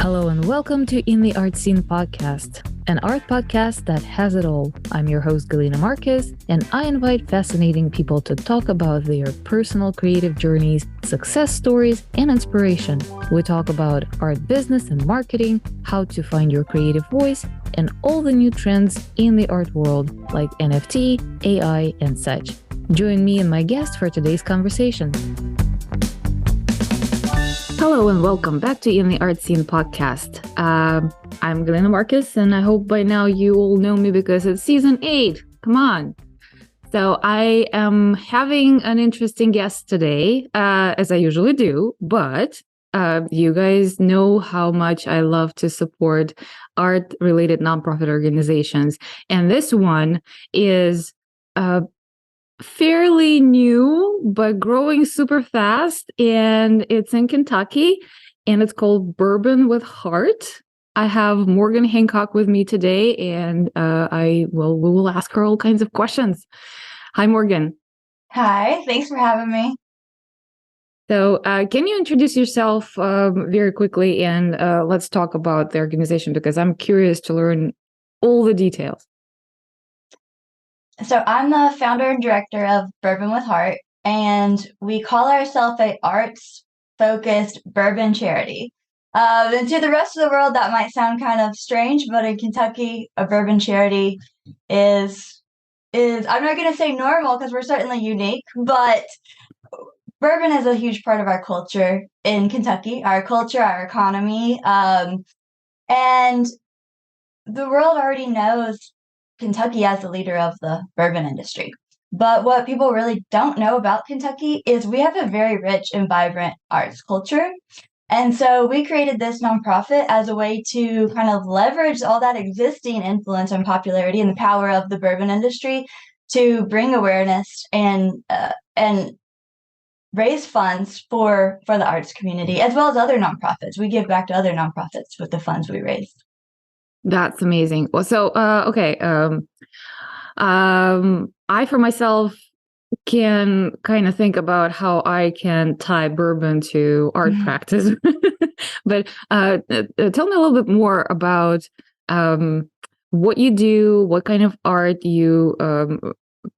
Hello and welcome to In the Art Scene podcast, an art podcast that has it all. I'm your host, Galina Marquez, and I invite fascinating people to talk about their personal creative journeys, success stories, and inspiration. We talk about art business and marketing, how to find your creative voice, and all the new trends in the art world like NFT, AI, and such. Join me and my guest for today's conversation. Hello and welcome back to In the Art Scene podcast. I'm Galina Marquez, and I hope by now you all know me because it's season 8. Come on. So I am having an interesting guest today, as I usually do, but you guys know how much I love to support art-related nonprofit organizations. And this one is fairly new, but growing super fast. And it's in Kentucky, and it's called Bourbon With Heart. I have Morgan Hancock with me today, and we will ask her all kinds of questions. Hi, Morgan. Hi, thanks for having me. So can you introduce yourself very quickly, and let's talk about the organization, because I'm curious to learn all the details. So I'm the founder and director of Bourbon With Heart, and we call ourselves a arts-focused bourbon charity. And to the rest of the world, that might sound kind of strange, but in Kentucky, a bourbon charity is I'm not going to say normal because we're certainly unique, but bourbon is a huge part of our culture in Kentucky, our culture, our economy, and the world already knows Kentucky as the leader of the bourbon industry. But what people really don't know about Kentucky is we have a very rich and vibrant arts culture. And so we created this nonprofit as a way to kind of leverage all that existing influence and popularity and the power of the bourbon industry to bring awareness and raise funds for the arts community, as well as other nonprofits. We give back to other nonprofits with the funds we raise. That's amazing. Well, so, okay. I, for myself, can kind of think about how I can tie bourbon to art practice. But tell me a little bit more about what you do, what kind of art you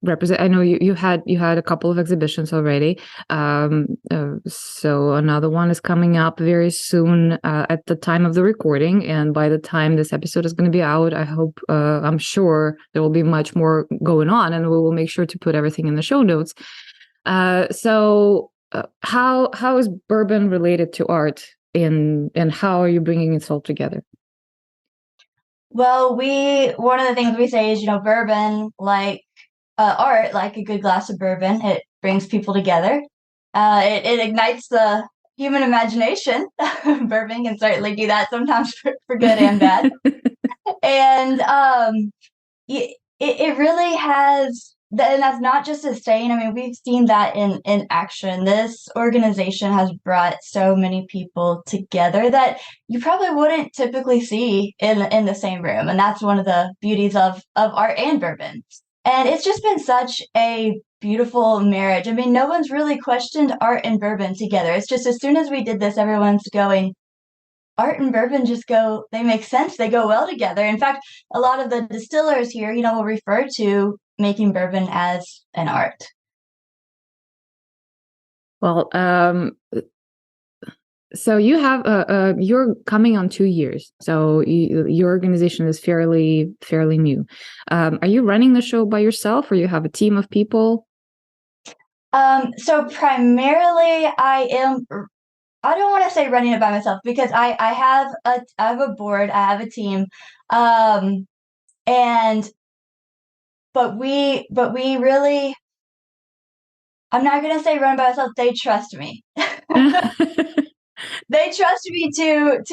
represent. I know you had a couple of exhibitions already. So another one is coming up very soon at the time of the recording. And by the time this episode is going to be out, I'm sure there will be much more going on, and we will make sure to put everything in the show notes. So how is bourbon related to art, and how are you bringing it all together? Well, one of the things we say is, bourbon, like art, like a good glass of bourbon, it brings people together. It ignites the human imagination. Bourbon can certainly do that sometimes for good and bad. And it really has, and that's not just a saying. I mean, we've seen that in action. This organization has brought so many people together that you probably wouldn't typically see in the same room. And that's one of the beauties of art and bourbon. And it's just been such a beautiful marriage. I mean, no one's really questioned art and bourbon together. It's just as soon as we did this, everyone's going, art and bourbon they make sense. They go well together. In fact, a lot of the distillers here, will refer to making bourbon as an art. Well, so you have you're coming on 2 years. So your organization is fairly new. Are you running the show by yourself, or you have a team of people? So primarily I don't want to say running it by myself, because I have a board, I have a team, but we really, I'm not going to say run by myself. They trust me. They trust me to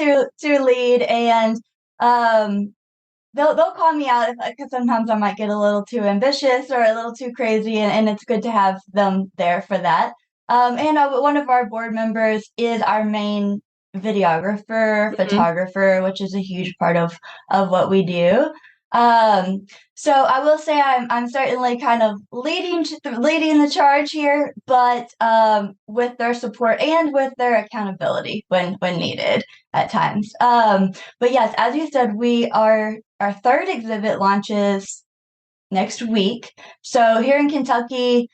lead, and they'll call me out because sometimes I might get a little too ambitious or a little too crazy, and it's good to have them there for that. And one of our board members is our main videographer, photographer, which is a huge part of what we do. So I will say I'm certainly kind of leading the charge here, but with their support and with their accountability when needed at times. But yes, as you said, our third exhibit launches next week. So here in Kentucky,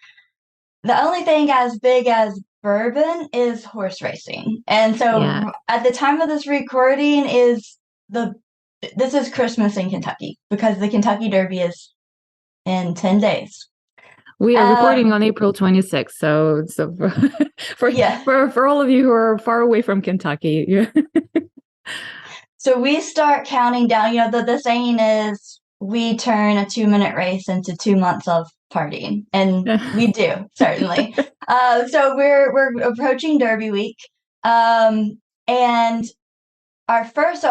the only thing as big as bourbon is horse racing. And Yeah. so at the time of this recording this is Christmas in Kentucky because the Kentucky Derby is in 10 days. We are recording on April 26th, so Yeah. for all of you who are far away from Kentucky. So we start counting down. The saying is we turn a 2-minute race into 2 months of partying, and we do certainly. So we're approaching Derby week, and our first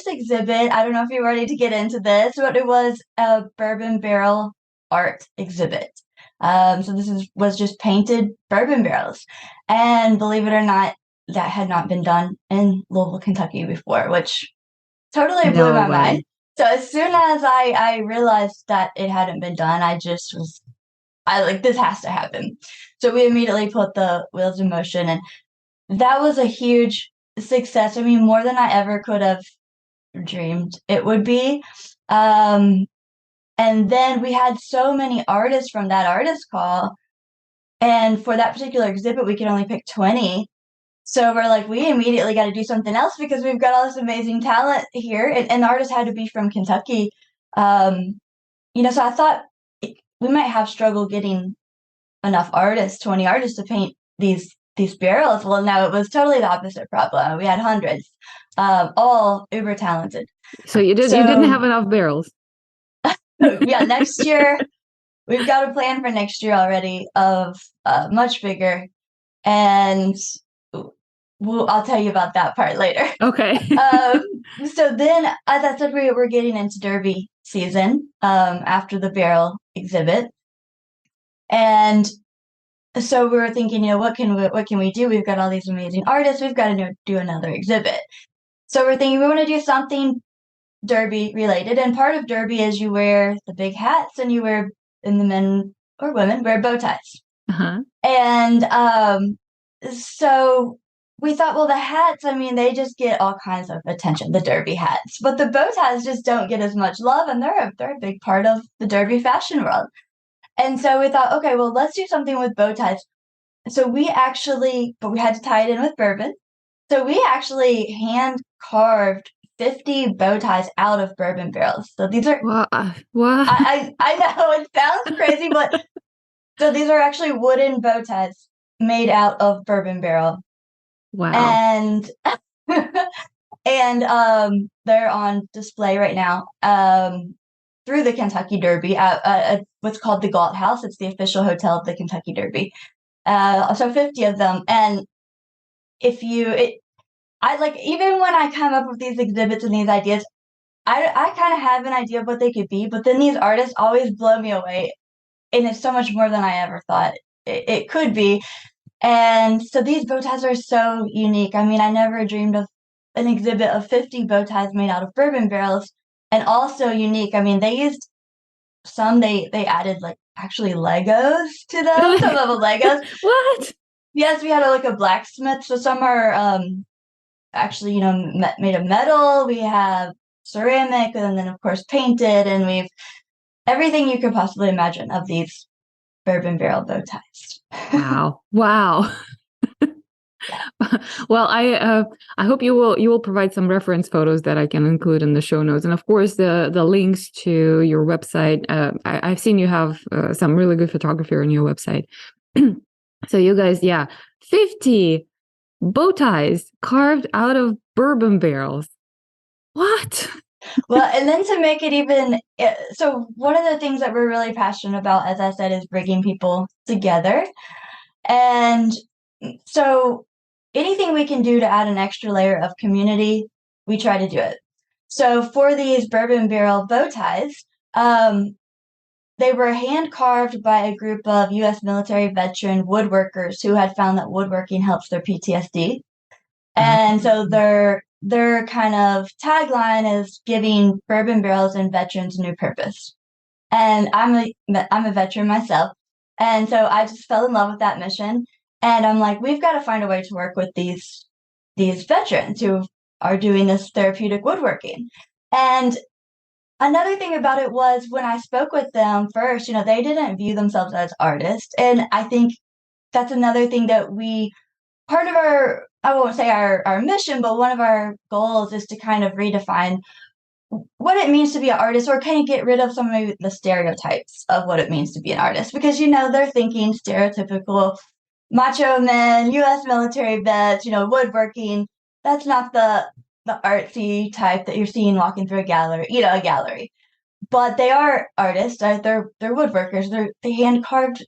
exhibit. I don't know if you're ready to get into this, but it was a bourbon barrel art exhibit. So was just painted bourbon barrels, and believe it or not, that had not been done in Louisville, Kentucky before, which totally blew No my way. mind. So as soon as I realized that it hadn't been done, this has to happen. So we immediately put the wheels in motion, and that was a huge success. I mean, more than I ever could have dreamed it would be. And then we had so many artists from that artist call, and for that particular exhibit, we could only pick 20. So we're like, we immediately got to do something else because we've got all this amazing talent here, and the artist had to be from Kentucky. So I thought we might have struggle getting enough 20 artists to paint these barrels. Well, no, it was totally the opposite problem. We had hundreds, all uber talented. So you didn't have enough barrels. Yeah, next year we've got a plan for next year already of much bigger, and I'll tell you about that part later. Okay. So then, as I said, we're getting into Derby season after the barrel exhibit, and so we were thinking, what can we do? We've got all these amazing artists. We've got to do another exhibit. So we're thinking we want to do something Derby related, and part of Derby is you wear the big hats, and the men or women wear bow ties. Uh-huh. And so we thought, well, the hats, I mean, they just get all kinds of attention, the Derby hats, but the bow ties just don't get as much love, and they're a big part of the Derby fashion world. And so we thought, okay, well, let's do something with bow ties. So but we had to tie it in with bourbon. So we actually hand carved 50 bow ties out of bourbon barrels. So these are what? I know it sounds crazy, but so these are actually wooden bow ties made out of bourbon barrel. Wow. And they're on display right now through the Kentucky Derby at what's called the Galt House. It's the official hotel of the Kentucky Derby. So 50 of them. And even when I come up with these exhibits and these ideas, I kind of have an idea of what they could be, but then these artists always blow me away, and it's so much more than I ever thought it could be. And so these bow ties are so unique. I mean, I never dreamed of an exhibit of 50 bow ties made out of bourbon barrels, and also unique. I mean, they added like actually Legos to them, some of the Legos. What? Yes, we had a blacksmith. So some are actually, made of metal. We have ceramic, and then of course painted, and we've everything you could possibly imagine of these bourbon barrel bow ties. Wow. Well, I hope you will provide some reference photos that I can include in the show notes, and of course the links to your website. I've seen you have some really good photography on your website. So you guys, 50 bow ties carved out of bourbon barrels. What? Well, and then to make it even, so one of the things that we're really passionate about, as I said, is bringing people together. And so anything we can do to add an extra layer of community, we try to do it. So for these bourbon barrel bow ties, they were hand carved by a group of U.S. military veteran woodworkers who had found that woodworking helps their PTSD. And so they're their kind of tagline is giving bourbon barrels and veterans a new purpose. And I'm a veteran myself. And so I just fell in love with that mission. And I'm like, we've got to find a way to work with these veterans who are doing this therapeutic woodworking. And another thing about it was when I spoke with them first, they didn't view themselves as artists. And I think that's another thing that part of I won't say our mission, but one of our goals is to kind of redefine what it means to be an artist, or kind of get rid of some of the stereotypes of what it means to be an artist. Because, they're thinking stereotypical macho men, U.S. military vets, woodworking. That's not the artsy type that you're seeing walking through a gallery. But they are artists. They're woodworkers. They hand carved.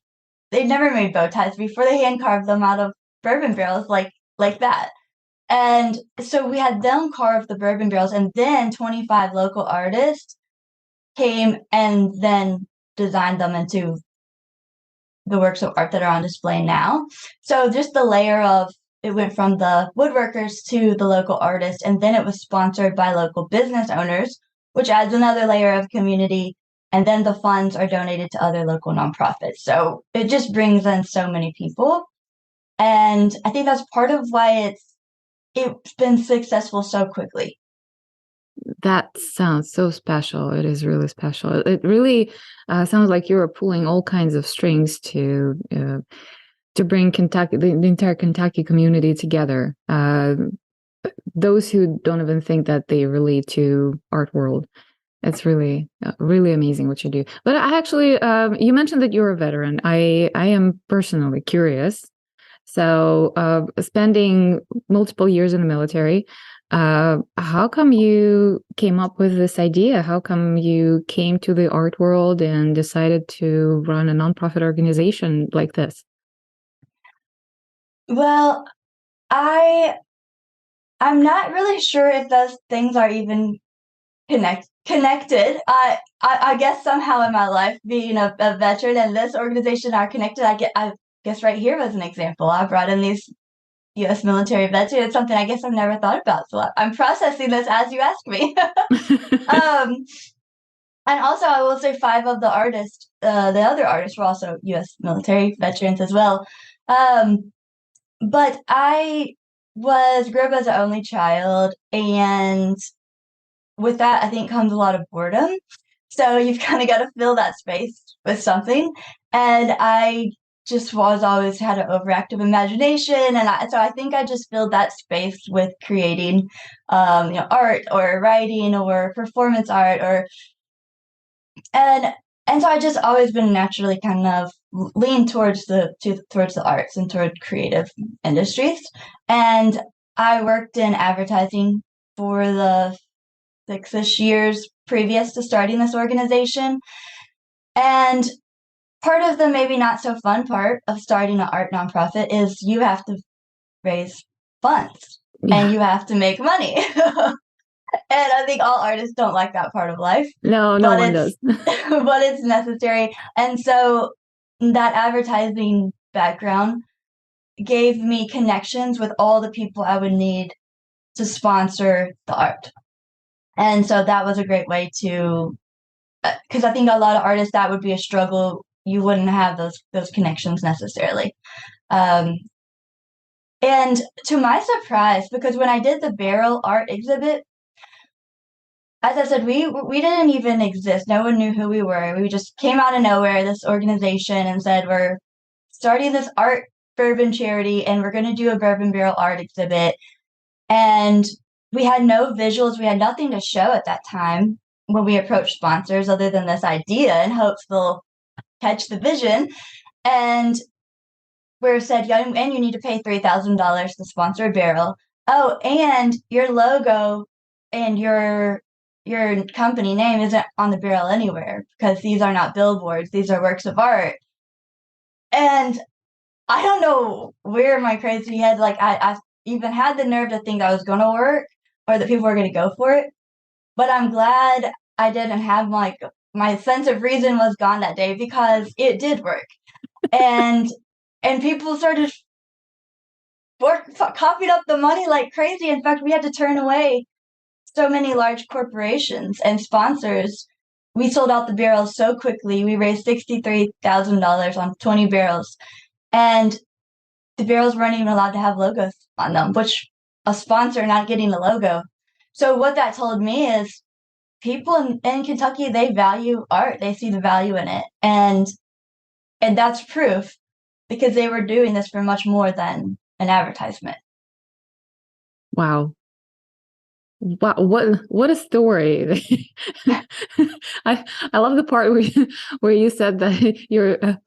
They never made bow ties before. They hand carved them out of bourbon barrels like that. And so we had them carve the bourbon barrels, and then 25 local artists came and then designed them into the works of art that are on display now. So just the layer of it went from the woodworkers to the local artists, and then it was sponsored by local business owners, which adds another layer of community. And then the funds are donated to other local nonprofits. So it just brings in so many people. And I think that's part of why it's been successful so quickly. That sounds so special. It is really special. It really sounds like you're pulling all kinds of strings to bring Kentucky, the entire Kentucky community together. Those who don't even think that they relate to art world. It's really, really amazing what you do. But I actually, you mentioned that you're a veteran. I am personally curious. So spending multiple years in the military, how come you came up with this idea? How come you came to the art world and decided to run a nonprofit organization like this? Well, I'm not really sure if those things are even connected. I guess somehow in my life, being a veteran and this organization are connected. I guess right here was an example. I brought in these U.S. military vets. It's something I guess I've never thought about. So I'm processing this as you ask me. And also, I will say 5 of the other artists were also U.S. military veterans as well. But I grew up as an only child, and with that, I think comes a lot of boredom. So you've kind of got to fill that space with something. And I just always had an overactive imagination, and so I think I just filled that space with creating, art or writing or performance art, and so I just always been naturally kind of leaned towards towards the arts and toward creative industries. And I worked in advertising for the 6-ish years previous to starting this organization. And part of the maybe not so fun part of starting an art nonprofit is you have to raise funds and you have to make money. And I think all artists don't like that part of life. No one does. But it's necessary. And so that advertising background gave me connections with all the people I would need to sponsor the art. And so that was a great way to, because I think a lot of artists, that would be a struggle. You wouldn't have those connections necessarily. And to my surprise, because when I did the barrel art exhibit, as I said, we didn't even exist. No one knew who we were. We just came out of nowhere, this organization, and said, we're starting this art bourbon charity, and we're going to do a bourbon barrel art exhibit. And we had no visuals. We had nothing to show at that time when we approached sponsors other than this idea in hopes they'll catch the vision. And we said, yeah, and you need to pay $3,000 to sponsor a barrel. Oh, and your logo and your company name isn't on the barrel anywhere because these are not billboards. These are works of art. And I don't know where in my crazy head, I even had the nerve to think that was going to work or that people were going to go for it. But I'm glad I didn't have my sense of reason was gone that day, because it did work. And people started, copied up the money like crazy. In fact, we had to turn away so many large corporations and sponsors. We sold out the barrels so quickly. We raised $63,000 on 20 barrels. And the barrels weren't even allowed to have logos on them, which a sponsor not getting the logo. So what that told me is people in Kentucky, they value art. They see the value in it. And that's proof because they were doing this for much more than an advertisement. Wow. Wow, what a story. I love the part where you said that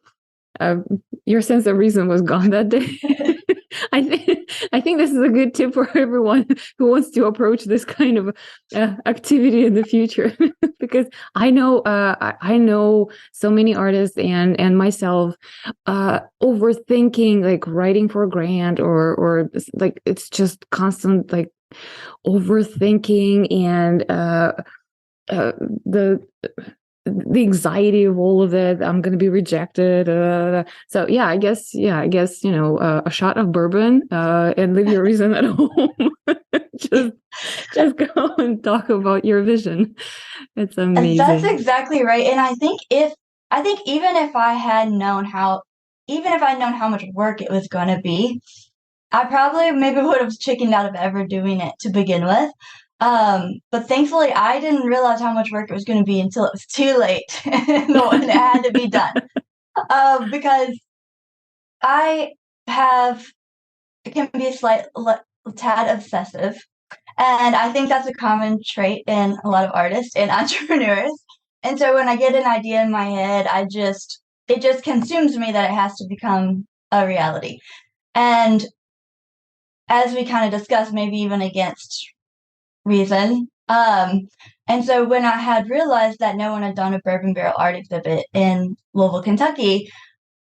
your sense of reason was gone that day. I think this is a good tip for everyone who wants to approach this kind of activity in the future, because I know so many artists and myself overthinking, like writing for a grant or like it's just constant like overthinking and the anxiety of all of it. I'm going to be rejected. So yeah, I guess, a shot of bourbon and leave your reason at home. just go and talk about your vision. It's amazing. That's exactly right. And I think even if I had known how much work it was going to be, I probably maybe would have chickened out of ever doing it to begin with. But thankfully, I didn't realize how much work it was going to be until it was too late and it had to be done. Because it can be a slight tad obsessive. And I think that's a common trait in a lot of artists and entrepreneurs. And so when I get an idea in my head, it just consumes me that it has to become a reality. And as we kind of discussed, maybe even against reason. And so when I had realized that no one had done a bourbon barrel art exhibit in Louisville, Kentucky,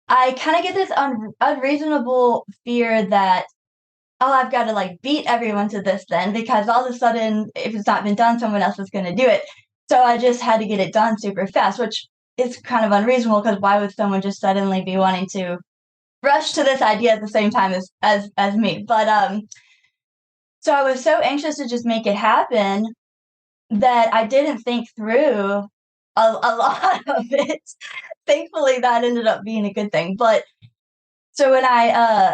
I kind of get this unreasonable fear that, oh, I've got to like beat everyone to this then, because all of a sudden, if it's not been done, someone else is going to do it. So I just had to get it done super fast, which is kind of unreasonable because why would someone just suddenly be wanting to rush to this idea at the same time as me? But so I was so anxious to just make it happen that I didn't think through a lot of it. Thankfully, that ended up being a good thing. But so when I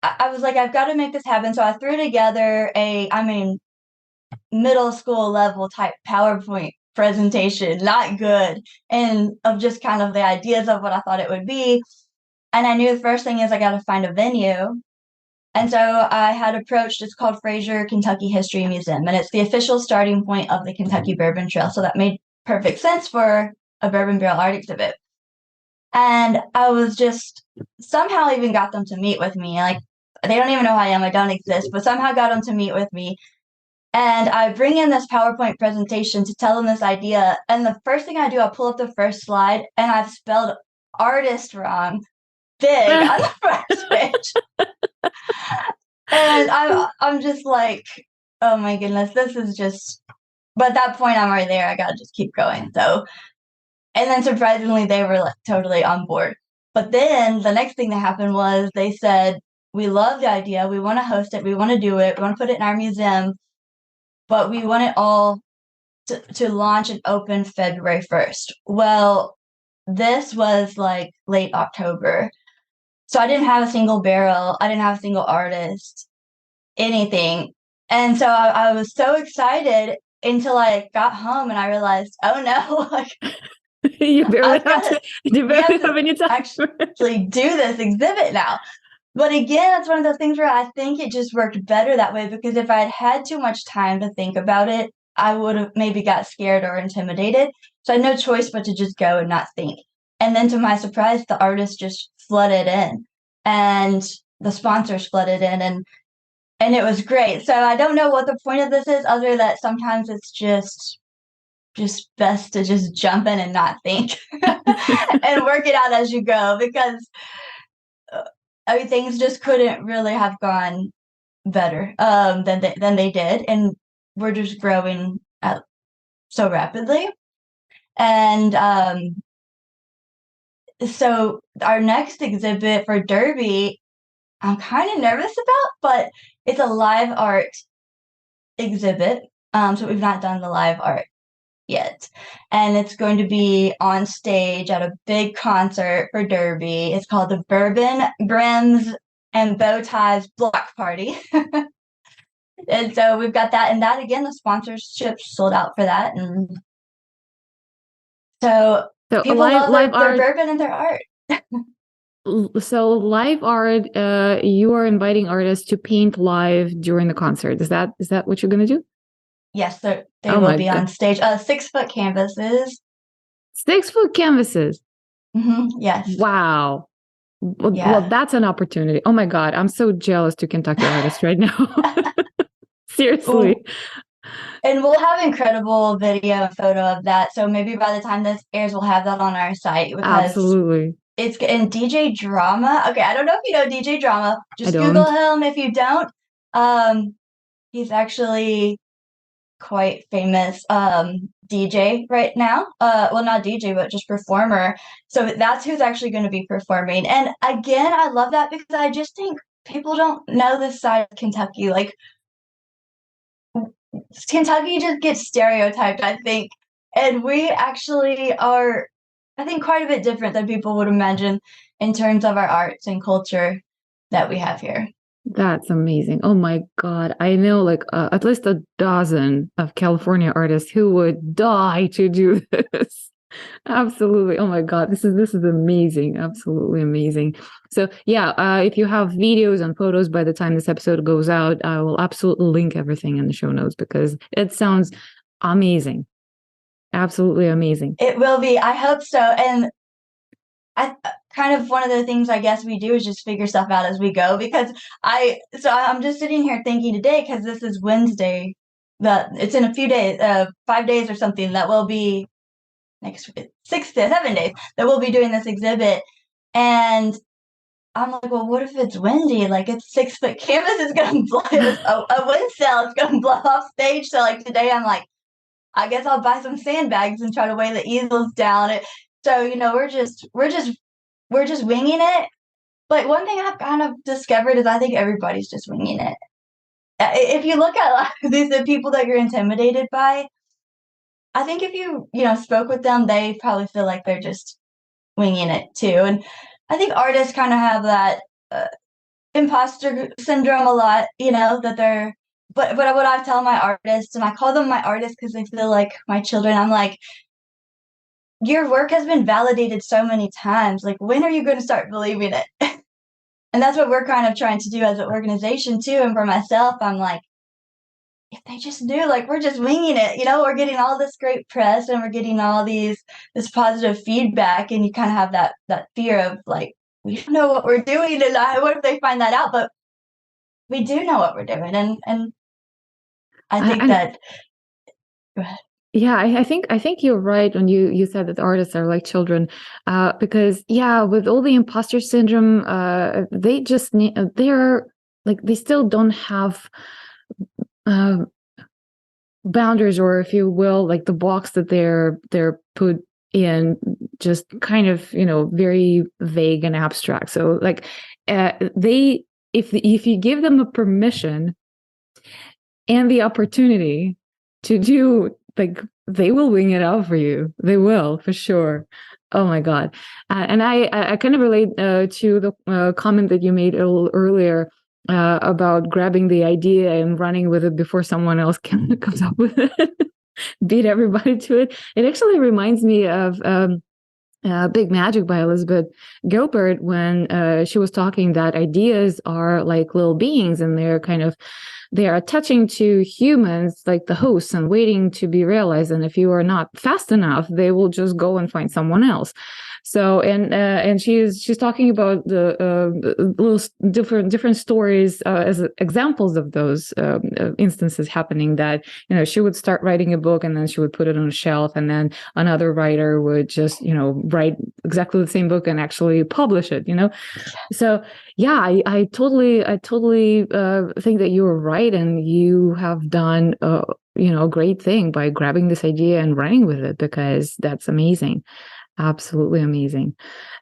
was like, I've got to make this happen. So I threw together middle school level type PowerPoint presentation, not good, and of just kind of the ideas of what I thought it would be. And I knew the first thing is I got to find a venue. And so I had approached, it's called Fraser Kentucky History Museum, and it's the official starting point of the Kentucky Bourbon Trail. So that made perfect sense for a bourbon barrel art exhibit. And I was just somehow even got them to meet with me. Like, they don't even know who I am. I don't exist, but somehow got them to meet with me. And I bring in this PowerPoint presentation to tell them this idea. And the first thing I do, I pull up the first slide and I've spelled artist wrong, big on the first page. And I'm just like, oh my goodness, this is just. But at that point, I'm already there. I gotta just keep going. So, and then surprisingly, they were like totally on board. But then the next thing that happened was they said, we love the idea. We want to host it. We want to do it. We want to put it in our museum. But we want it all to launch and open February 1st. Well, this was like late October. So I didn't have a single barrel. I didn't have a single artist, anything. And so I was so excited until I got home and I realized, oh no, like you barely have any time. Actually do this exhibit now. But again, it's one of those things where I think it just worked better that way, because if I'd had too much time to think about it, I would have maybe got scared or intimidated. So I had no choice but to just go and not think. And then to my surprise, the artists just flooded in and the sponsors flooded in and it was great. So I don't know what the point of this is, other than that sometimes it's just best to just jump in and not think and work it out as you go, because things just couldn't really have gone better than they did, and we're just growing so rapidly. And so our next exhibit for Derby, I'm kind of nervous about, but it's a live art exhibit. So we've not done the live art yet. And it's going to be on stage at a big concert for Derby. It's called the Bourbon, Brims, and Bow Ties Block Party. And so we've got that. And that, again, the sponsorship sold out for that. And so people love their bourbon and their art. So live art, you are inviting artists to paint live during the concert. Is that what you're going to do? Yes, they will be on stage. 6-foot canvases. 6-foot canvases. Yes. Wow. Well, that's an opportunity. Oh my God, I'm so jealous to Kentucky artists right now. Seriously. And we'll have incredible video and photo of that. So maybe by the time this airs, we'll have that on our site. Because absolutely. It's in DJ Drama. Okay, I don't know if you know DJ Drama. Just Google him if you don't. He's actually quite famous DJ right now. Well, not DJ, but just performer. So that's who's actually going to be performing. And again, I love that because I just think people don't know this side of Kentucky. Like, Kentucky just gets stereotyped, I think. And we actually are, I think, quite a bit different than people would imagine in terms of our arts and culture that we have here. That's amazing. Oh my God. I know like at least a dozen of California artists who would die to do this. Absolutely. Oh my God. This is amazing. Absolutely amazing. So yeah, if you have videos and photos by the time this episode goes out, I will absolutely link everything in the show notes because it sounds amazing. Absolutely amazing. It will be. I hope so. And I kind of one of the things I guess we do is just figure stuff out as we go because I'm just sitting here thinking today because this is Wednesday. It's in a few days, 5 days or something that will be next 6 to 7 days that we'll be doing this exhibit. And I'm like, well, what if it's windy? Like it's 6-foot canvas is going to blow a wind cell is going to blow off stage. So like today I'm like, I guess I'll buy some sandbags and try to weigh the easels down. So, we're just winging it. But one thing I've kind of discovered is I think everybody's just winging it. If you look at the people that you're intimidated by, I think if you spoke with them, they probably feel like they're just winging it too. And I think artists kind of have that imposter syndrome a lot, that they're. But what I tell my artists, and I call them my artists because they feel like my children, I'm like, your work has been validated so many times. Like, when are you going to start believing it? And that's what we're kind of trying to do as an organization too. And for myself, I'm like, if they just knew, like, we're just winging it, we're getting all this great press and we're getting all this positive feedback. And you kind of have that fear of like, we don't know what we're doing. And what if they find that out? But we do know what we're doing. And I think that. Go ahead. Yeah, I think you're right when you said that artists are like children, because with all the imposter syndrome, they just they're like they still don't have boundaries, or if you will, like the box that they're put in, just kind of very vague and abstract. So like if you give them a permission and the opportunity to do, like, they will wing it out for you. They will, for sure. Oh my God. And I kind of relate to the comment that you made a little earlier about grabbing the idea and running with it before someone else comes up with it, beat everybody to it. It actually reminds me of Big Magic by Elizabeth Gilbert when she was talking that ideas are like little beings and they are attaching to humans like the hosts and waiting to be realized. And if you are not fast enough, they will just go and find someone else. So and she's talking about the little different stories as examples of those instances happening, that she would start writing a book and then she would put it on a shelf, and then another writer would just write exactly the same book and actually publish it. So yeah, I totally think that you were right, and you have done a great thing by grabbing this idea and running with it, because that's amazing. Absolutely amazing.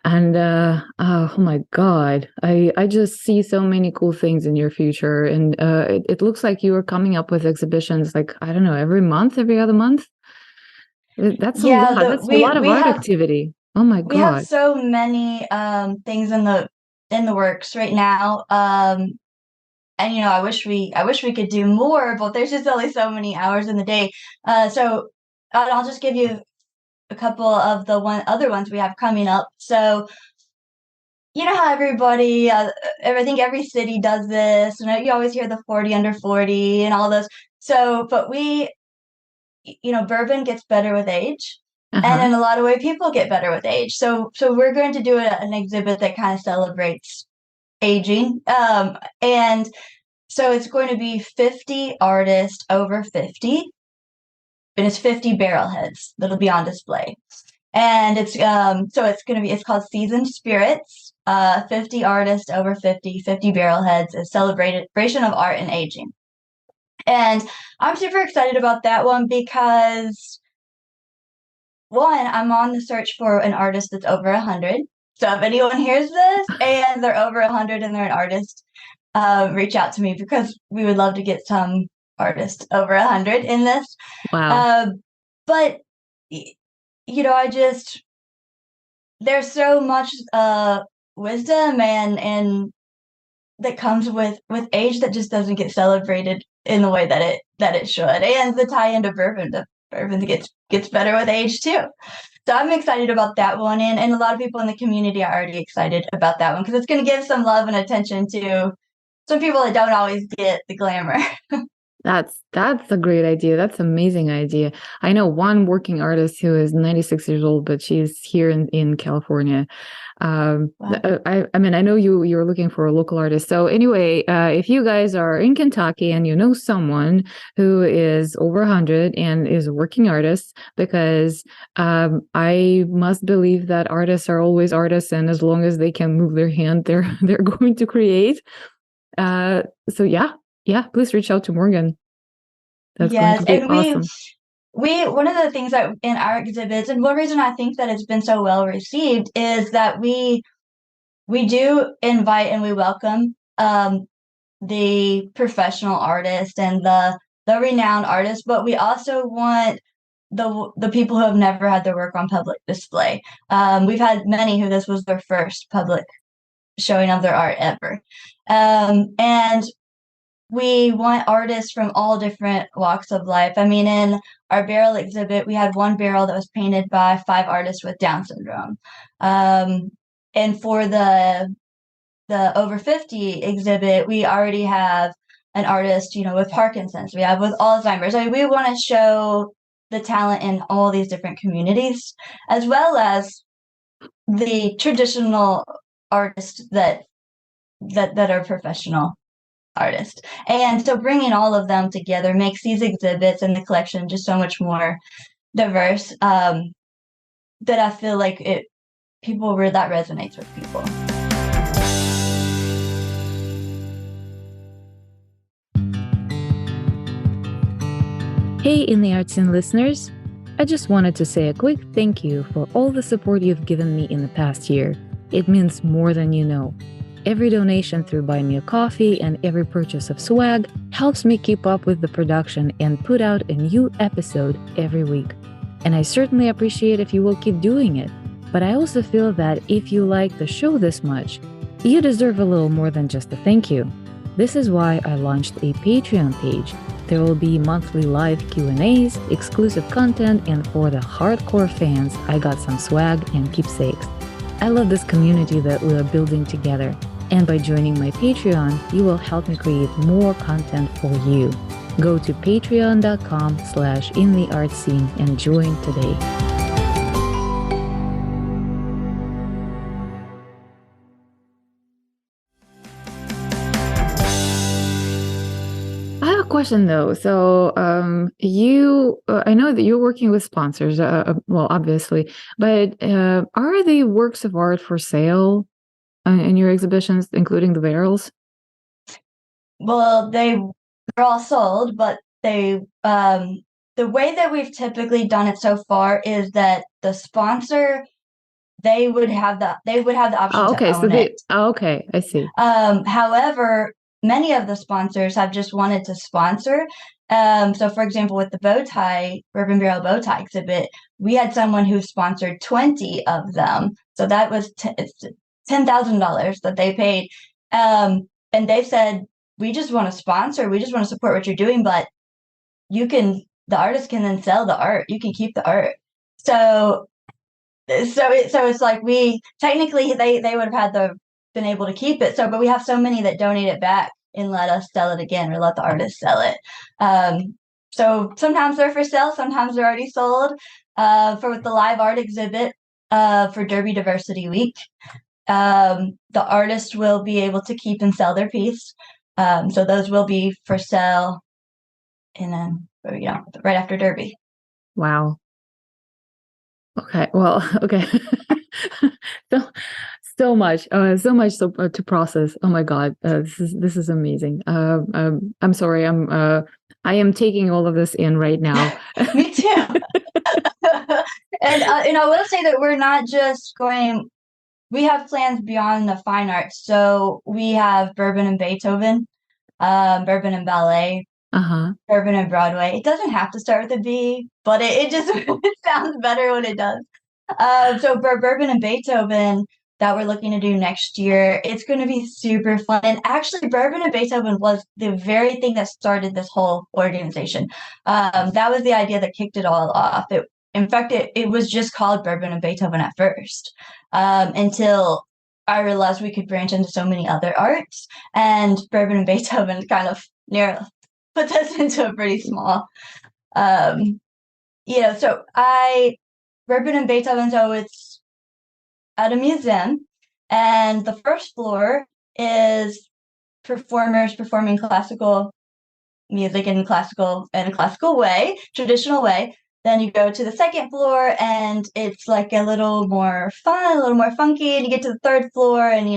And oh my God, I just see so many cool things in your future. And it looks like you are coming up with exhibitions like, I don't know, every month, every other month. That's a Yeah, lot. the That's a lot of we art have activity. Oh my we have God. so many things in the works right now. And I wish we could do more, but there's just only so many hours in the day. So I'll just give you a couple of the other ones we have coming up. So you know how everybody, I think every city does this. You always hear the 40 under 40 and all those. So, but bourbon gets better with age, and Uh-huh. in a lot of way, people get better with age. So we're going to do an exhibit that kind of celebrates aging, and so it's going to be 50 artists over 50, and it's 50 barrel heads that'll be on display. And it's called Seasoned Spirits. 50 artists over 50, 50 barrel heads, a celebration of art and aging. And I'm super excited about that one because one, I'm on the search for an artist that's over 100. So if anyone hears this and they're over 100 and they're an artist, reach out to me because we would love to get some artists over 100 in this. Wow. Uh, but I just there's so much wisdom and that comes with age that just doesn't get celebrated in the way that it should. And the tie into bourbon, the bourbon gets better with age too. So I'm excited about that one, and a lot of people in the community are already excited about that one because it's going to give some love and attention to some people that don't always get the glamour. That's a great idea. That's an amazing idea. I know one working artist who is 96 years old, but she's here in California. Wow. I mean, I know you're looking for a local artist. So anyway, if you guys are in Kentucky and you know someone who is over 100 and is a working artist, because I must believe that artists are always artists, and as long as they can move their hand, they're going to create. So yeah, please reach out to Morgan. That's going to Yes, be and awesome. we one of the things that in our exhibits, and one reason I think that it's been so well received is that we do invite and we welcome the professional artist and the renowned artist, but we also want the people who have never had their work on public display. We've had many who this was their first public showing of their art ever, and we want artists from all different walks of life. I mean, in our barrel exhibit, we had one barrel that was painted by 5 artists with Down syndrome, and for the over 50 exhibit, we already have an artist, with Parkinson's. We have with Alzheimer's. I mean, we want to show the talent in all these different communities, as well as the traditional artists that are professional artists. And so bringing all of them together makes these exhibits and the collection just so much more diverse, that I feel like that resonates with people. Hey, In the Arts Scene listeners. I just wanted to say a quick thank you for all the support you've given me in the past year. It means more than you know. Every donation through Buy Me a Coffee and every purchase of swag helps me keep up with the production and put out a new episode every week. And I certainly appreciate if you will keep doing it. But I also feel that if you like the show this much, you deserve a little more than just a thank you. This is why I launched a Patreon page. There will be monthly live Q&As, exclusive content, and for the hardcore fans, I got some swag and keepsakes. I love this community that we are building together, and by joining my Patreon, you will help me create more content for you. Go to patreon.com/intheartscene and join today. I have a question though. So, I know that you're working with sponsors, well, obviously, but are the works of art for sale in your exhibitions, including the barrels? Well, they're all sold, but the way that we've typically done it so far is that the sponsor they would have the option Oh, okay. to own it. Okay, I see. However, many of the sponsors have just wanted to sponsor. So for example, with the Bourbon Barrel bow tie exhibit, we had someone who sponsored 20 of them. So that was $10,000 that they paid. And they said, we just want to sponsor, we just want to support what you're doing, but the artist can then sell the art. You can keep the art. So it's like we technically they would have had been able to keep it. But we have so many that donate it back and let us sell it again or let the artist sell it. So sometimes they're for sale, sometimes they're already sold. With the live art exhibit for Derby Diversity Week, the artist will be able to keep and sell their piece. So those will be for sale, and then right after Derby. Wow. Okay. Well, okay. So much to process. Oh my God, this is amazing. I'm sorry. I am taking all of this in right now. Me too. And I will say that we're not just going. We have plans beyond the fine arts. So we have Bourbon and Beethoven, Bourbon and Ballet, Bourbon and Broadway. It doesn't have to start with a B, but it just it sounds better when it does. So for Bourbon and Beethoven that we're looking to do next year, it's going to be super fun. And actually, Bourbon and Beethoven was the very thing that started this whole organization. That was the idea that kicked it all off. In fact, it was just called Bourbon and Beethoven at first, until I realized we could branch into so many other arts, and Bourbon and Beethoven kind of puts us into a pretty small, so Bourbon and Beethoven, so it's at a museum, and the first floor is performers performing classical music in a classical way, traditional way. Then you go to the second floor, and it's like a little more fun, a little more funky, and you get to the third floor, and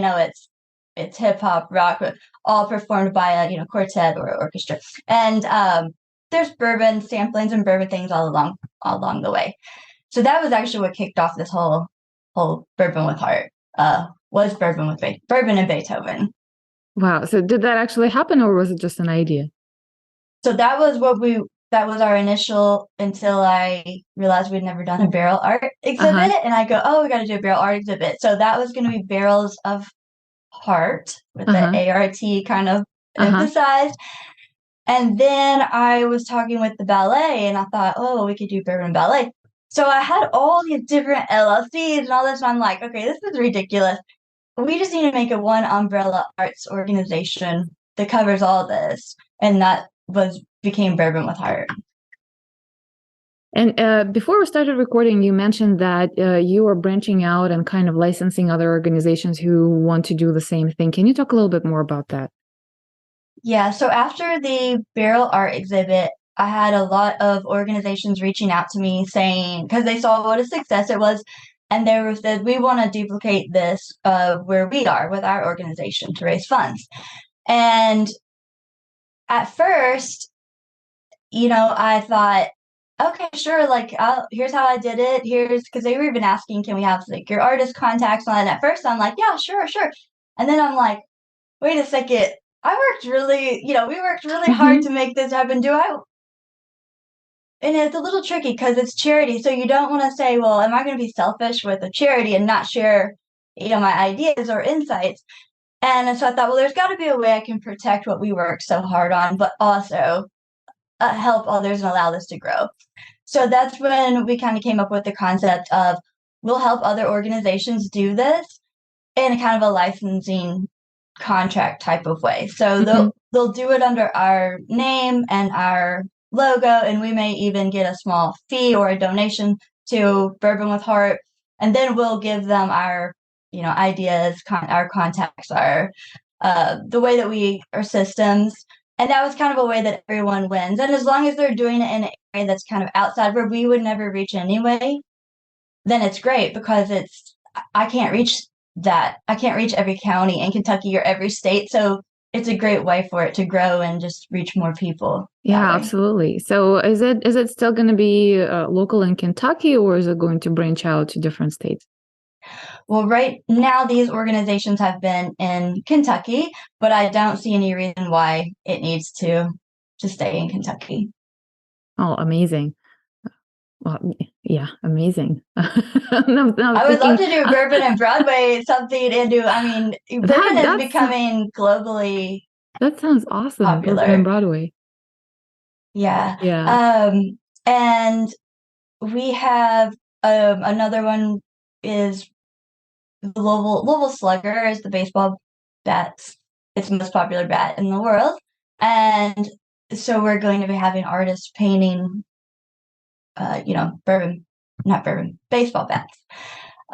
it's hip hop, rock, all performed by a quartet or orchestra. And there's bourbon samplings and bourbon things all along the way. So that was actually what kicked off this whole Bourbon with Heart. Was Bourbon and Beethoven. Wow. So did that actually happen, or was it just an idea? So that was our initial, until I realized we'd never done a barrel art exhibit. And I go, oh, we got to do a barrel art exhibit. So that was going to be Barrels of Heart with the ART kind of emphasized. And then I was talking with the ballet, and I thought, oh, we could do Bourbon Ballet. So I had all these different LLCs and all this, and I'm like, okay, this is ridiculous. We just need to make a one umbrella arts organization that covers all this. And that became Bourbon with Heart. And before we started recording, you mentioned that you are branching out and kind of licensing other organizations who want to do the same thing. Can you talk a little bit more about that? Yeah, so after the barrel art exhibit, I had a lot of organizations reaching out to me saying, because they saw what a success it was, and they said, we want to duplicate this where we are with our organization to raise funds. And at first, I thought, okay, sure, here's how I did it. Because they were even asking, can we have your artist contacts on it? And at first I'm like, yeah, sure. And then I'm like, wait a second, we worked really hard to make this happen. And it's a little tricky because it's charity. So you don't want to say, well, am I going to be selfish with a charity and not share, my ideas or insights? And so I thought, well, there's got to be a way I can protect what we worked so hard on, but also help others and allow this to grow. So that's when we kind of came up with the concept of, we'll help other organizations do this in a kind of a licensing contract type of way. So they'll do it under our name and our logo, and we may even get a small fee or a donation to Bourbon with Heart, and then we'll give them our ideas, our contacts, our the way that our systems. And that was kind of a way that everyone wins. And as long as they're doing it in an area that's kind of outside where we would never reach anyway, then it's great, because I can't reach that. I can't reach every county in Kentucky or every state. So it's a great way for it to grow and just reach more people. Yeah, absolutely. So is it still going to be local in Kentucky, or is it going to branch out to different states? Well, right now these organizations have been in Kentucky, but I don't see any reason why it needs to stay in Kentucky. Oh, amazing. Well, yeah, amazing. I would love to do bourbon and Broadway, something into, I mean, bourbon is becoming globally that sounds awesome. popular. Bourbon and Broadway. Yeah. Yeah. And we have another one is the Louisville Slugger is the baseball bat. It's the most popular bat in the world. And so we're going to be having artists painting, baseball bats.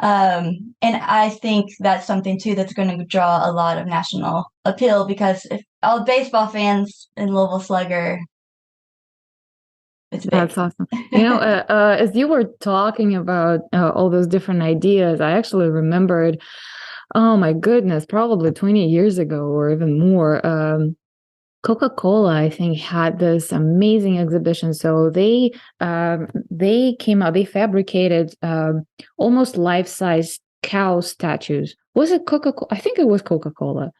And I think that's something too that's going to draw a lot of national appeal, because if all baseball fans in Louisville Slugger, it's big. That's awesome. As you were talking about all those different ideas, I actually remembered, oh my goodness, probably 20 years ago or even more. Coca-Cola, I think, had this amazing exhibition. So they came out, they fabricated almost life-size cow statues. Was it Coca-Cola? I think it was Coca-Cola.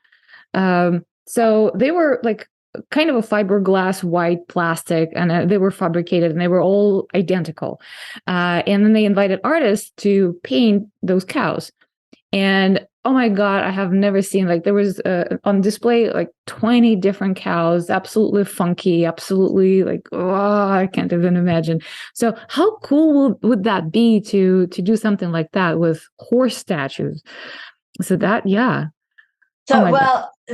So they were like kind of a fiberglass white plastic, and they were fabricated and they were all identical. And then they invited artists to paint those cows. And oh my God, I have never seen, like, there was on display like 20 different cows, absolutely funky, absolutely like, oh, I can't even imagine. So how cool would that be to do something like that with horse statues? So that, yeah. So,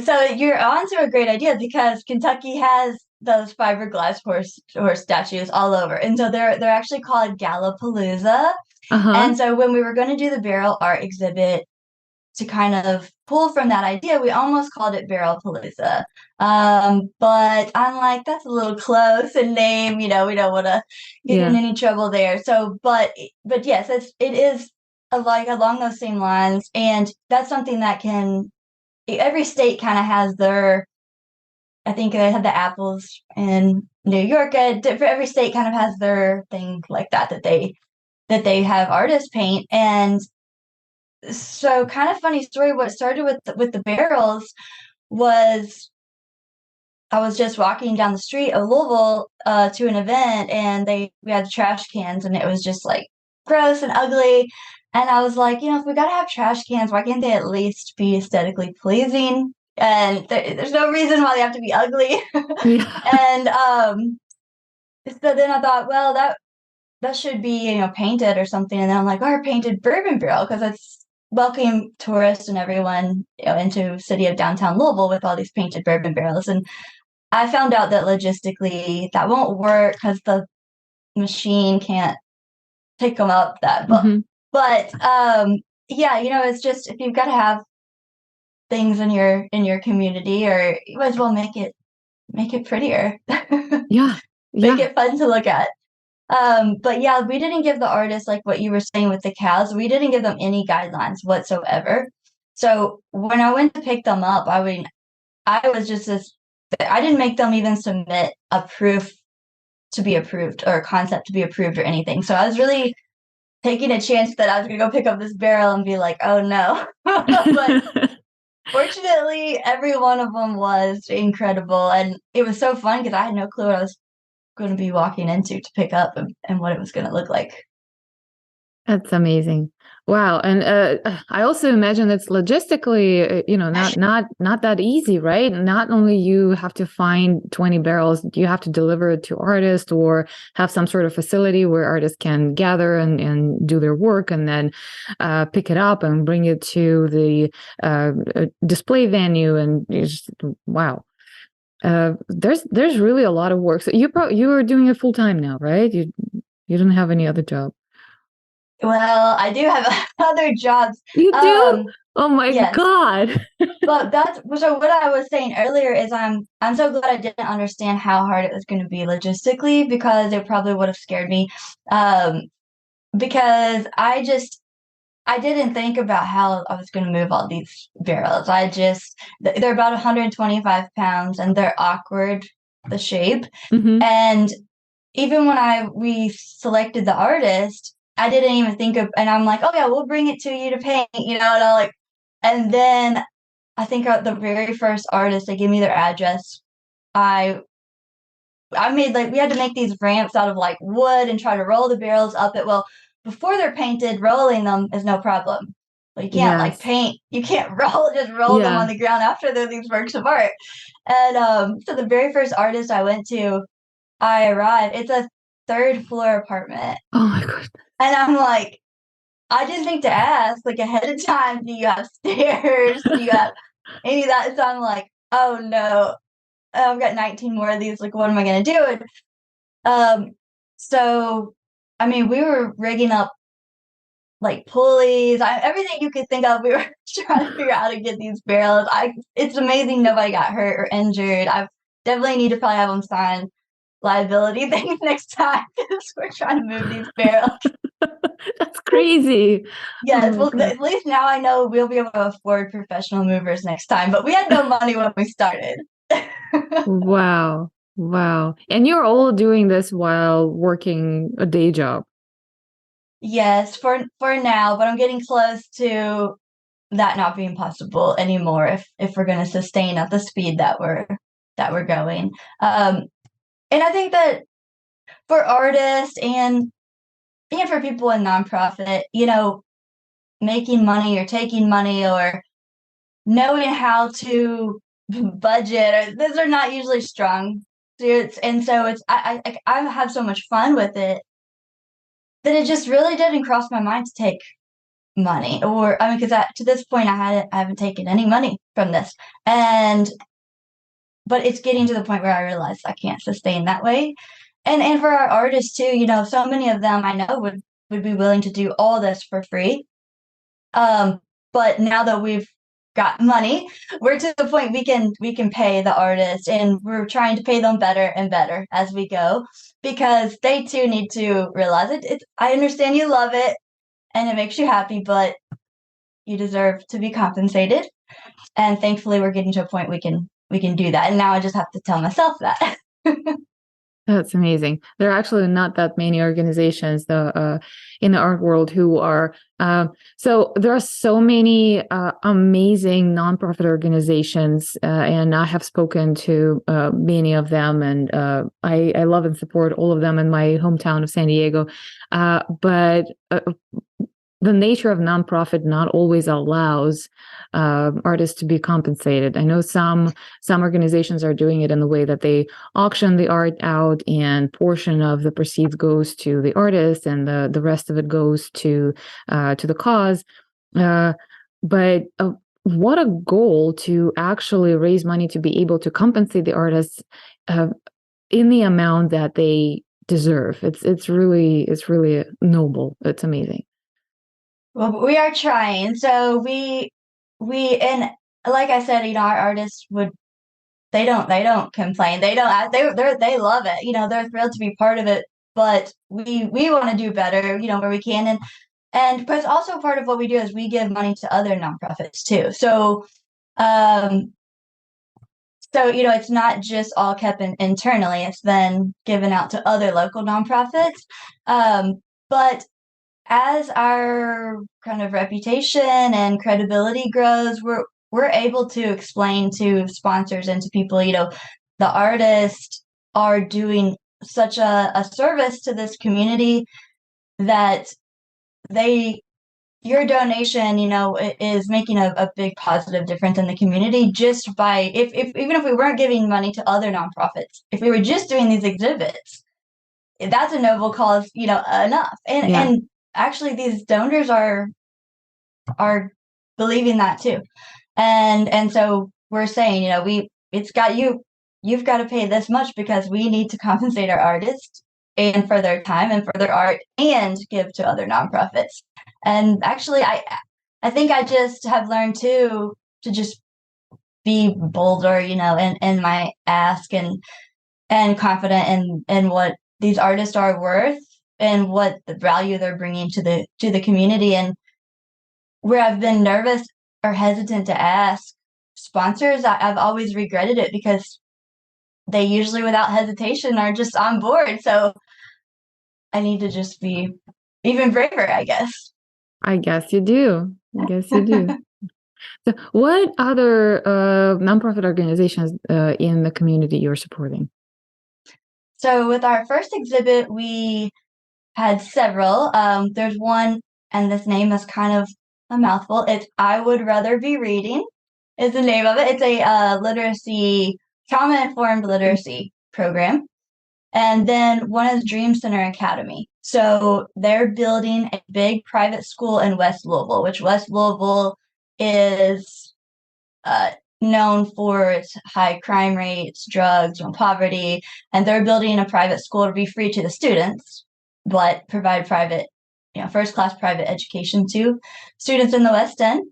so you're on to a great idea, because Kentucky has those fiberglass horse statues all over. And so they're actually called Gallapalooza. And so when we were going to do the barrel art exhibit, to kind of pull from that idea, we almost called it Barrelpalooza. But I'm like, that's a little close in name, we don't want to get in any trouble there. So, but yes, it is like along those same lines. And that's something that every state kind of has their, I think they have the apples in New York. Every state kind of has their thing like that they have artists paint. And so, kind of funny story, what started with the barrels was I was just walking down the street of Louisville to an event, and we had trash cans, and it was just like gross and ugly. And I was like, if we gotta have trash cans, why can't they at least be aesthetically pleasing? And there's no reason why they have to be ugly. And so then I thought, well, that should be painted or something. And then I'm like, or painted bourbon barrel, because it's welcoming tourists and everyone into city of downtown Louisville with all these painted bourbon barrels. And I found out that logistically that won't work, because the machine can't pick them up that. But yeah, it's just, if you've got to have things in your community, or you might as well make it prettier. Make it fun to look at. But yeah, we didn't give the artists, like what you were saying with the cows, we didn't give them any guidelines whatsoever. So when I went to pick them up, I was just I didn't make them even submit a proof to be approved, or a concept to be approved, or anything. So I was really taking a chance that I was going to go pick up this barrel and be like, oh no. But fortunately, every one of them was incredible. And it was so fun, because I had no clue what I was going to be walking into to pick up, and what it was going to look like. That's amazing. Wow. And I also imagine it's logistically, not that easy, right? Not only you have to find 20 barrels, you have to deliver it to artists, or have some sort of facility where artists can gather and do their work, and then pick it up and bring it to the display venue. And wow. There's really a lot of work. So you are doing it full time now, right? You don't have any other job. Well, I do have other jobs. You do? Oh my God. But that's so what I was saying earlier is I'm so glad I didn't understand how hard it was going to be logistically, because it probably would have scared me. Because I didn't think about how I was going to move all these barrels. They're about 125 pounds, and they're awkward, the shape. And even when we selected the artist, I didn't even think of, and I'm like, oh yeah, we'll bring it to you to paint, and I like, and then I think the very first artist, they gave me their address. I I made like we had to make these ramps out of like wood and try to roll the barrels up it. Well, before they're painted, rolling them is no problem. But you can't like Yes. paint. You can't roll them on Yeah. the ground after they're these works of art. And so the very first artist I went to, I arrived. It's a third floor apartment, Oh my God. and I'm like, I didn't think to ask like ahead of time. Do you have stairs? Do you have any of that? So I'm like, oh no, I've got 19 more of these. Like, what am I gonna do? And um, so, I mean, we were rigging up like pulleys, everything you could think of. We were trying to figure out how to get these barrels. It's amazing nobody got hurt or injured. I definitely need to probably have them sign liability things next time because we're trying to move these barrels. That's crazy. Oh Yes, my well, God. at least now I know we'll be able to afford professional movers next time. But we had no money when we started. Wow. Wow. And you're all doing this while working a day job. Yes, for now, but I'm getting close to that not being possible anymore if we're going to sustain at the speed that we're going. Um, and I think that for artists and for people in nonprofit, making money or taking money or knowing how to budget, or those are not usually strong suits. And so I have so much fun with it that it just really didn't cross my mind to take money, or I mean, because to this point I haven't taken any money from this, and but it's getting to the point where I realize I can't sustain that way, and for our artists too, so many of them I know would be willing to do all this for free, um, but now that we've got money, we're to the point we can pay the artist, and we're trying to pay them better and better as we go because they too need to realize it. I understand you love it and it makes you happy, but you deserve to be compensated. And thankfully we're getting to a point we can do that. And now I just have to tell myself that. That's amazing. There are actually not that many organizations in the art world who are. So there are so many amazing nonprofit organizations, and I have spoken to many of them, and I love and support all of them in my hometown of San Diego. But the nature of nonprofit not always allows artists to be compensated. I know some organizations are doing it in the way that they auction the art out, and portion of the proceeds goes to the artist, and the rest of it goes to the cause. But what a goal to actually raise money to be able to compensate the artists in the amount that they deserve. It's really noble. It's amazing. Well, we are trying. So and like I said, our artists they don't complain. They don't they love it. They're thrilled to be part of it, but we want to do better, where we can, and but also part of what we do is we give money to other nonprofits too. Um so it's not just all kept internally, it's then given out to other local nonprofits. But as our kind of reputation and credibility grows, we're able to explain to sponsors and to people, the artists are doing such a service to this community that they your donation, is making a big positive difference in the community just by if even if we weren't giving money to other nonprofits, if we were just doing these exhibits, that's a noble cause, enough. And Yeah. and actually these donors are believing that too. And so we're saying, you've got to pay this much because we need to compensate our artists and for their time and for their art and give to other nonprofits. And actually I think I just have learned too to just be bolder, in my ask and confident in what these artists are worth and what the value they're bringing to the community. And where I've been nervous or hesitant to ask sponsors, I've always regretted it because they usually without hesitation are just on board. So I need to just be even braver, I guess. I guess you do. So what other nonprofit organizations in the community you're supporting? So with our first exhibit, we had several. There's one, and this name is kind of a mouthful. It's I Would Rather Be Reading is the name of it. It's a literacy, trauma-informed literacy program. And then one is Dream Center Academy. So they're building a big private school in West Louisville, which West Louisville is known for its high crime rates, drugs, and poverty. And they're building a private school to be free to the students, but provide private, first-class private education to students in the West End.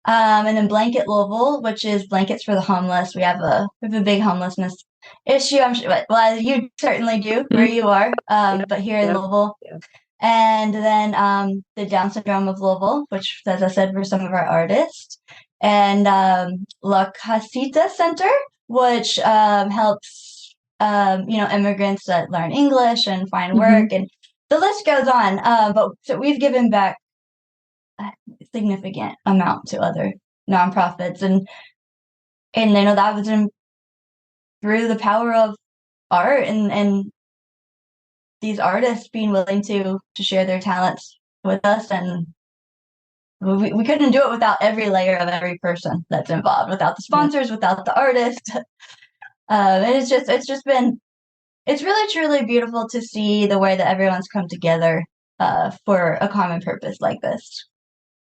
And then Blanket Louisville, which is blankets for the homeless. We have a big homelessness issue, I'm sure, well, you certainly do where you are, but here in Louisville. Yeah. And then the Down Syndrome of Louisville, which, as I said, for some of our artists. And La Casita Center, which helps, immigrants that learn English and find work. And the list goes on. But so we've given back a significant amount to other nonprofits. And that was through the power of art and these artists being willing to share their talents with us. And we couldn't do it without every layer of every person that's involved, without the sponsors, without the artists. And it's really truly beautiful to see the way that everyone's come together for a common purpose like this.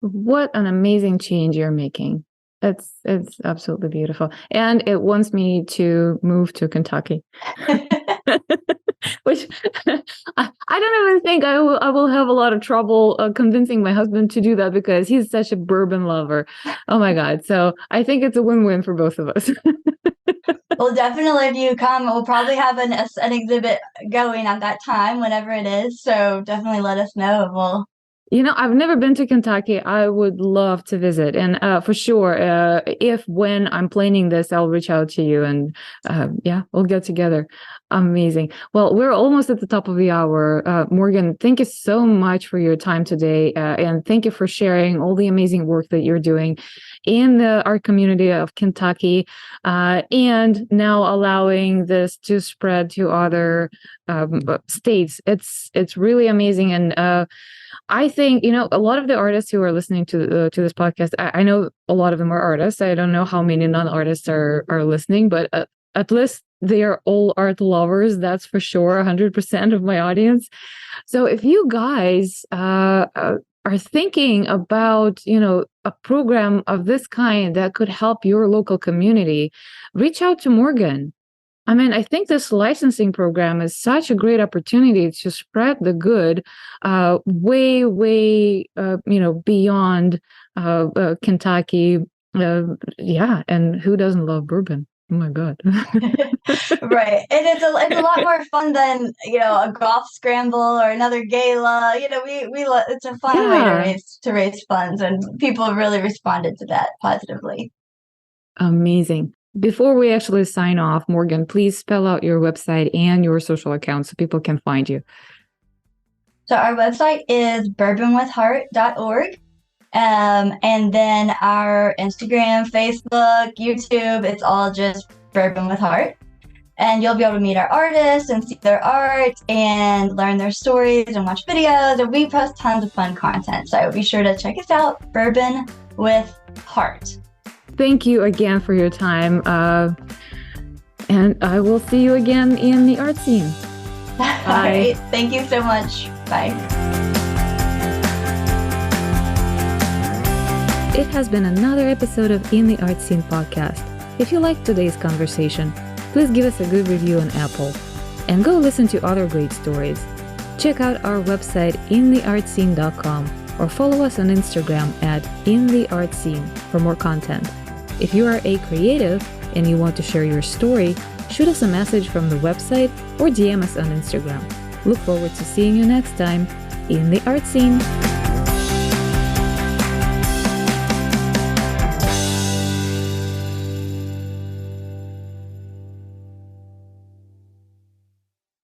What an amazing change you're making. It's absolutely beautiful. And it wants me to move to Kentucky. Which I don't even think I will have a lot of trouble convincing my husband to do that, because he's such a bourbon lover. Oh my God. So I think it's a win-win for both of us. Well, definitely, if you come, we'll probably have an exhibit going at that time, whenever it is. So definitely let us know. I've never been to Kentucky. I would love to visit. And for sure, when I'm planning this, I'll reach out to you and we'll get together. Amazing. Well, we're almost at the top of the hour. Morgan, thank you so much for your time today. And thank you for sharing all the amazing work that you're doing in the art community of Kentucky, and now allowing this to spread to other states. It's really amazing. And I think, a lot of the artists who are listening to this podcast, I know a lot of them are artists. I don't know how many non-artists are listening, but at least they are all art lovers. That's for sure, 100% of my audience. So if you guys are thinking about, a program of this kind that could help your local community, reach out to Morgan. I mean, I think this licensing program is such a great opportunity to spread the good way, beyond Kentucky. And who doesn't love bourbon? Oh my God. Right. And it's a lot more fun than, a golf scramble or another gala. It's a fun way to raise funds, and people really responded to that positively. Amazing. Before we actually sign off, Morgan, please spell out your website and your social accounts so people can find you. So our website is bourbonwithheart.org. And then our Instagram, Facebook, YouTube, it's all just Bourbon with Heart. And you'll be able to meet our artists and see their art and learn their stories and watch videos. And we post tons of fun content. So be sure to check us out, Bourbon with Heart. Thank you again for your time. And I will see you again in the art scene. Bye. All right. Thank you so much. Bye. It has been another episode of In the Art Scene podcast. If you liked today's conversation, please give us a good review on Apple and go listen to other great stories. Check out our website intheartscene.com or follow us on Instagram at intheartscene for more content. If you are a creative and you want to share your story, shoot us a message from the website or DM us on Instagram. Look forward to seeing you next time in the Art Scene.